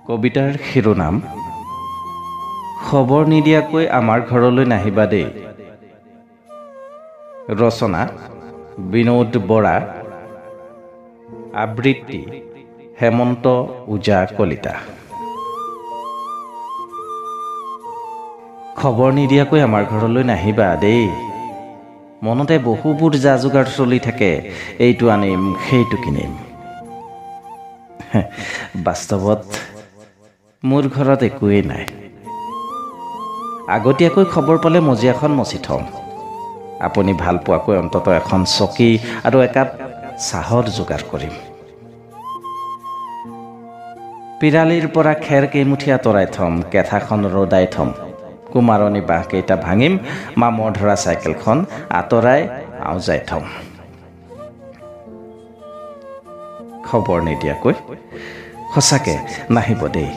কবিতাৰ শিৰোনাম খবৰ নিদিয়াকৈ আমাৰ ঘৰলৈ নাহিবা দেই। ৰচনা বিনোদ বৰা, আবৃত্তি হেমন্ত ওজা কলিতা। খবৰ নিদিয়াকৈ আমাৰ ঘৰলৈ নাহিবা দেই। মনতে বহুবোৰ যা যোগাৰ চলি থাকে, এইটো আনিম সেইটো কিনিম। বাস্তৱত মোৰ ঘৰত একোৱেই নাই। আগতীয়াকৈ খবৰ পালে মজিয়াখন মচি থওঁ। আপুনি ভাল পোৱাকৈ অন্তত এখন চকী আৰু একাপ চাহৰ যোগাৰ কৰিম। পিৰালিৰ পৰা খেৰ কেইমুঠি আঁতৰাই থ'ম, কেঁঠাখন ৰদাই থ'ম। কুমাৰণী বাঁহকেইটা ভাঙিম, মামৰ ধৰা চাইকেলখন আঁতৰাই আওজাই থ'ম। খবৰ নিদিয়াকৈ সঁচাকে নাহিব দেই।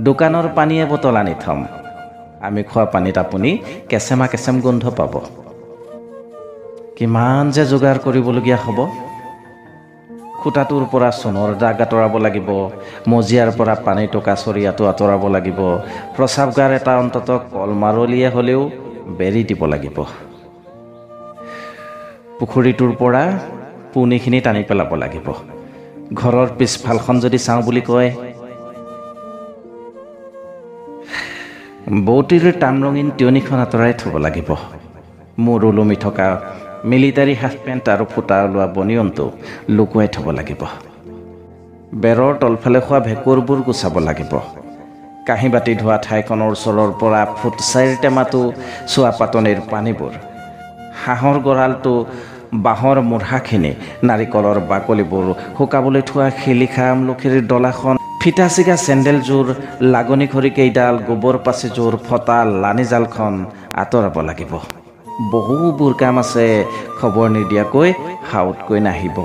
দোকানৰ পানী এবটল আনি থ'ম। আমি খোৱা পানীত আপুনি কেঁচেমা কেঁচেম গোন্ধ পাব। কিমান যে যোগাৰ কৰিবলগীয়া হ'ব। খুটাটোৰ পৰা চূণৰ দাগ আঁতৰাব লাগিব, মজিয়াৰ পৰা পানী টকা চৰিয়াটো আঁতৰাব লাগিব, প্ৰস্ৰাৱগাৰ এটা অন্তত কলমাৰলিয়ে হ'লেও বেৰি দিব লাগিব। পুখুৰীটোৰ পৰা পুনিখিনি টানি পেলাব লাগিব। ঘৰৰ পিছফালখন যদি চাওঁ বুলি কয়, বৌতিৰ টান ৰঙীন তিয়নিখন আঁতৰাই থ'ব লাগিব। মোৰ ওলমি থকা মিলিটাৰী হাফ পেণ্ট আৰু ফুটা ওলোৱা বনিয়নটো লুকুৱাই থ'ব লাগিব। বেৰৰ তলফালে খোৱা ভেঁকুৰবোৰ গুচাব লাগিব। কাঁহী বাতি ধোৱা ঠাইখনৰ ওচৰৰ পৰা ফুট 4 টেমাটো চোৱা পাতনিৰ পানীবোৰ, হাঁহৰ গঁৰালটো, বাঁহৰ মূঢ়াখিনি, নাৰিকলৰ বাকলিবোৰ, শুকাবলৈ থোৱা শিলিখা আমলখিৰ ডলাখন, ফিটা চিগা চেণ্ডেলযোৰ, লাগনি খৰি কেইডাল, গোবৰ পাচিযোৰ, ফটা লানি জালখন আঁতৰাব লাগিব। বহুবোৰ কাম আছে খবৰ নিদিয়াকৈ সাউতকৈ নাহিব।